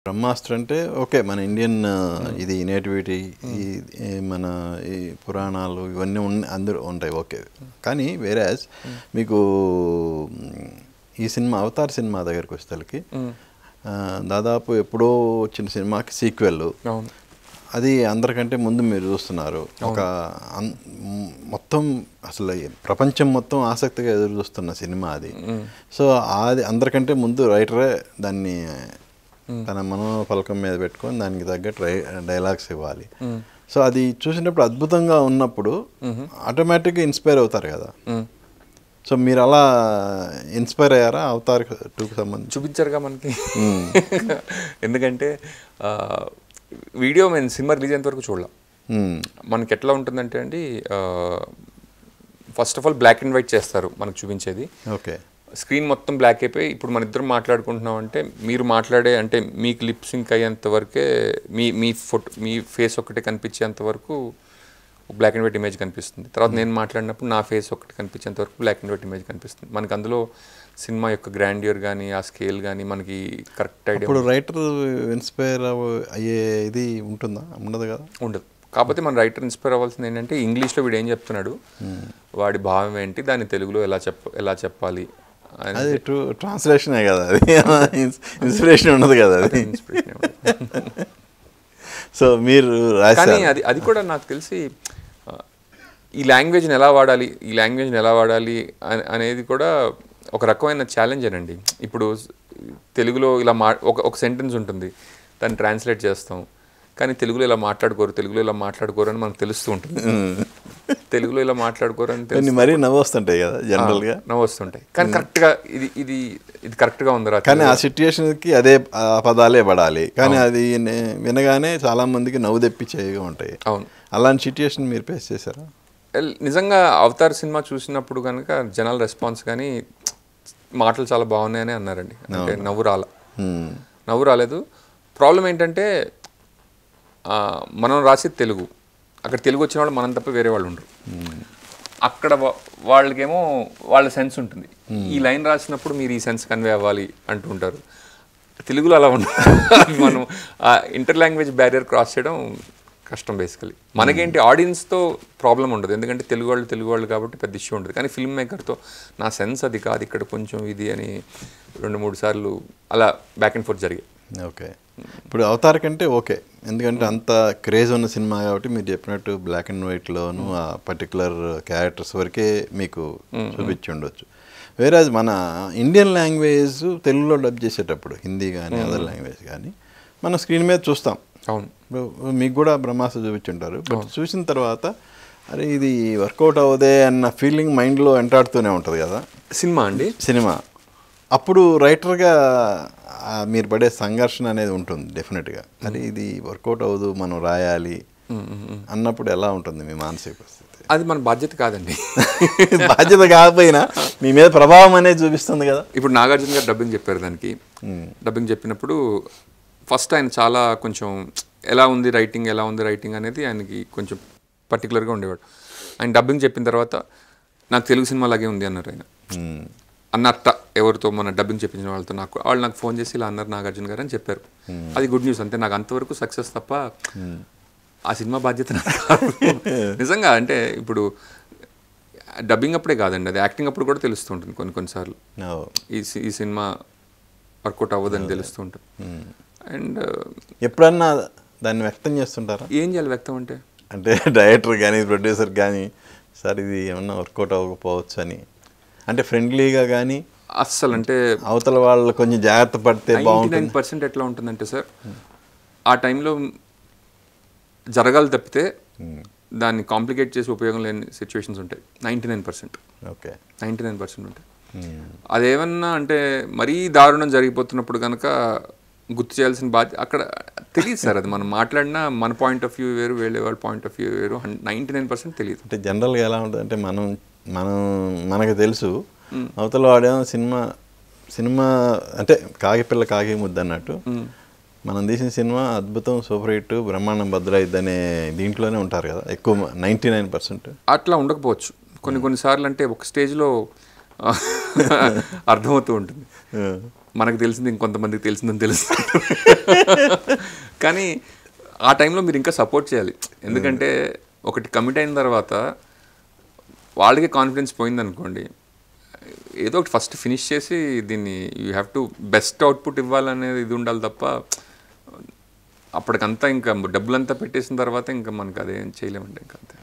బ్రహ్మాస్త్ర అంటే ఓకే, మన ఇండియన్ ఇది నేటివిటీ, మన ఈ పురాణాలు ఇవన్నీ అందరూ ఉంటాయి ఓకే. కానీ వేరేస్ మీకు ఈ సినిమా అవతార్ సినిమా దగ్గరికి వచ్చేసరికి దాదాపు ఎప్పుడో వచ్చిన సినిమాకి సీక్వెల్, అది అందరికంటే ముందు మీరు చూస్తున్నారు. ఒక మొత్తం అసలు ప్రపంచం మొత్తం ఆసక్తిగా ఎదురు చూస్తున్న సినిమా అది. సో అది అందరికంటే ముందు రైటరే దాన్ని తన మనోఫలకం మీద పెట్టుకొని దానికి తగ్గట్టు డైలాగ్స్ ఇవ్వాలి. సో అది చూసినప్పుడు అద్భుతంగా ఉన్నప్పుడు ఆటోమేటిక్గా ఇన్స్పైర్ అవుతారు కదా. సో మీరు అలా ఇన్స్పైర్ అయ్యారా అవతార్ 2కి సంబంధించి? చూపించారుగా మనకి. ఎందుకంటే వీడియో మేము సినిమా రిలీజ్ అయ్యేంత వరకు చూడలేం. మనకి ఎట్లా ఉంటుందంటే అండి, first of all black and white చేస్తారు మనకు చూపించేది. ఓకే, స్క్రీన్ మొత్తం బ్లాక్ అయిపోయి ఇప్పుడు మన ఇద్దరం మాట్లాడుకుంటున్నాం అంటే మీరు మాట్లాడే అంటే మీకు లిప్ సింక్ అయ్యేంత వరకే మీ ఫేస్ ఒకటే కనిపించేంత వరకు బ్లాక్ అండ్ వైట్ ఇమేజ్ కనిపిస్తుంది. తర్వాత నేను మాట్లాడినప్పుడు నా ఫేస్ ఒకటి కనిపించేంత వరకు బ్లాక్ అండ్ వైట్ ఇమేజ్ కనిపిస్తుంది. మనకి అందులో సినిమా యొక్క గ్రాండ్యూర్ కానీ ఆ స్కేల్ కానీ మనకి కరెక్ట్ ఐడియా. ఇప్పుడు రైటర్ ఇన్స్పైర్ అయ్యే ఇది ఉంటుందా? ఉండదు కదా. ఉండదు. కాకపోతే మన రైటర్ ఇన్స్పైర్ అవ్వాల్సింది ఏంటంటే ఇంగ్లీష్లో వీడు ఏం చెప్తున్నాడు, వాడి భావం ఏంటి, దాన్ని తెలుగులో ఎలా చెప్పాలి. అది ట్రాన్స్లేషనే కదా, అది ఇన్స్పిరేషన్ ఉండదు కదా అది. సో మీరు కానీ అది కూడా నాకు తెలిసి ఈ లాంగ్వేజ్ని ఎలా వాడాలి అనేది కూడా ఒక రకమైన ఛాలెంజ్ అనండి. ఇప్పుడు తెలుగులో ఇలా ఒక సెంటెన్స్ ఉంటుంది, దాన్ని ట్రాన్స్లేట్ చేస్తాం, కానీ తెలుగులో ఇలా మాట్లాడుకోరు అని మనకు తెలుస్తూ ఉంటుంది. తెలుగులో ఇలా మాట్లాడుకోరు అని మరీ నవ్వొస్తుంటాయి కదా, జనరల్గా నవ్వొస్తుంటాయి. కానీ కరెక్ట్గా ఇది కరెక్ట్గా ఉందిరా. కానీ ఆ సిచ్యుయేషన్కి అదే పదాలే పడాలి, కానీ అది వినగానే చాలా మందికి నవ్వు తెప్పించేవిగా ఉంటాయి. అవును, అలాంటి సిచ్యుయేషన్ మీరు ఫేస్ చేశారా? నిజంగా అవతార్ సినిమా చూసినప్పుడు కనుక జనాల రెస్పాన్స్ కానీ మాటలు చాలా బాగున్నాయని అన్నారండి. అంటే నవ్వు రాలేదు. ప్రాబ్లం ఏంటంటే మనం రాసేది తెలుగు, అక్కడ తెలుగు వచ్చిన వాళ్ళు మనం తప్ప వేరే వాళ్ళు ఉండరు. అక్కడ వాళ్ళకేమో వాళ్ళ సెన్స్ ఉంటుంది. ఈ లైన్ రాసినప్పుడు మీరు ఈ సెన్స్ కన్వే అవ్వాలి అంటూ ఉంటారు. తెలుగులో అలా ఉండదు. మనం ఆ ఇంటర్ లాంగ్వేజ్ బ్యారియర్ క్రాస్ చేయడం కష్టం. బేసికలీ మనకేంటి ఆడియన్స్తో ప్రాబ్లం ఉండదు, ఎందుకంటే తెలుగు వాళ్ళు కాబట్టి పెద్ద ఇష్యూ ఉండదు. కానీ ఫిల్మ్ మేకర్తో నా సెన్స్ అది కాదు, ఇక్కడ కొంచెం ఇది అని 2-3 సార్లు అలా బ్యాక్ అండ్ ఫోర్త్ జరిగాయి. ఓకే, ఇప్పుడు అవతార్ కంటే ఓకే, ఎందుకంటే అంత క్రేజ్ ఉన్న సినిమా కాబట్టి మీరు చెప్పినట్టు బ్లాక్ అండ్ వైట్లోను ఆ పర్టికులర్ క్యారెక్టర్స్ వరకే మీకు చూపించి ఉండొచ్చు. వేరే మన ఇండియన్ లాంగ్వేజ్ తెలుగులో డబ్ చేసేటప్పుడు హిందీ కానీ అదర్ లాంగ్వేజ్ కానీ మనం స్క్రీన్ మీద చూస్తాం. అవును, మీకు కూడా బ్రహ్మాస్త్ర చూపించుంటారు. బట్ చూసిన తర్వాత అరే ఇది వర్కౌట్ అవ్వదే అన్న ఫీలింగ్ మైండ్లో వెంటాడుతూనే ఉంటుంది కదా సినిమా. అప్పుడు రైటర్గా మీరు పడే సంఘర్షణ అనేది ఉంటుంది డెఫినెట్గా. అది ఇది వర్కౌట్ అవ్వదు, మనం రాయాలి అన్నప్పుడు ఎలా ఉంటుంది మీ మానసిక పరిస్థితి? అది మన బాధ్యత కాదండి. బాధ్యత కాకపోయినా మీ మీద ప్రభావం అనేది చూపిస్తుంది కదా. ఇప్పుడు నాగార్జున గారు డబ్బింగ్ చెప్పారు, దానికి డబ్బింగ్ చెప్పినప్పుడు ఫస్ట్ ఆయన చాలా కొంచెం ఎలా ఉంది రైటింగ్ అనేది ఆయనకి కొంచెం పర్టికులర్గా ఉండేవాడు. ఆయన డబ్బింగ్ చెప్పిన తర్వాత నాకు తెలుగు సినిమా లాగే ఉంది అన్నారు ఆయన. అన్నట్ట ఎవరితో మన డబ్బింగ్ చెప్పించిన వాళ్ళతో వాళ్ళు నాకు ఫోన్ చేసి ఇలా అన్నారు నాగార్జున గారు అని చెప్పారు. అది గుడ్ న్యూస్. అంతే, నాకు అంతవరకు సక్సెస్ తప్ప ఆ సినిమా బాధ్యత నిజంగా. అంటే ఇప్పుడు డబ్బింగ్ అప్పుడే కాదండి, అది యాక్టింగ్ అప్పుడు కూడా తెలుస్తుంటుంది కొన్నిసార్లు ఈ సినిమా వర్కౌట్ అవ్వదని తెలుస్తుంటుంది. అండ్ ఎప్పుడన్నా దాన్ని వ్యక్తం చేస్తుంటారా? ఏం చేయాలి వ్యక్తం అంటే డైరెక్టర్ కానీ ప్రొడ్యూసర్ కానీ సార్ ఇది ఏమన్నా వర్కౌట్ అవ్వకపోవచ్చు అని, అంటే ఫ్రెండ్లీగా కానీ అస్సలు అంటే అవతల వాళ్ళు కొంచెం జాగ్రత్త పడితే బాగుంటుంది. 99% ఎట్లా ఉంటుందంటే సార్, ఆ టైంలో జరగాలి తప్పితే దాన్ని కాంప్లికేట్ చేసి ఉపయోగం లేని సిచ్యువేషన్స్ ఉంటాయి. 99%. ఓకే, 99% ఉంటాయి. అదేమన్నా అంటే మరీ దారుణం జరిగిపోతున్నప్పుడు కనుక గుర్తు చేయాల్సిన బాధ్యత అక్కడ తెలియదు సార్. అది మనం మాట్లాడినా మన పాయింట్ ఆఫ్ వ్యూ వేరు, వేరే వాళ్ళ పాయింట్ ఆఫ్ వ్యూ వేరు. 99% తెలియదు. అంటే జనరల్గా ఎలా ఉంటుంది అంటే మనకు తెలుసు, అవతల వాడేమో సినిమా అంటే కాకిపిల్ల కాకి ముద్ద అన్నట్టు మనం తీసిన సినిమా అద్భుతం, సూపర్ హిట్, బ్రహ్మాండం భద్రైద్ది అనే దీంట్లోనే ఉంటారు కదా ఎక్కువ 99%. అట్లా ఉండకపోవచ్చు కొన్నిసార్లు. అంటే ఒక స్టేజ్లో అర్థమవుతూ ఉంటుంది. మనకు తెలిసింది ఇంకొంతమందికి తెలిసిందని తెలుస్తుంది. కానీ ఆ టైంలో మీరు ఇంకా సపోర్ట్ చేయాలి. ఎందుకంటే ఒకటి కమిట్ అయిన తర్వాత వాళ్ళకి కాన్ఫిడెన్స్ పోయిందనుకోండి, ఏదో ఒకటి ఫస్ట్ ఫినిష్ చేసి దీన్ని you have to best output ఇవ్వాలనేది ఇది ఉండాలి తప్ప అప్పటికంతా ఇంకా డబ్బులంతా పెట్టేసిన తర్వాత ఇంకా మనకు అదేం చేయలేమండి ఇంకా అంతే.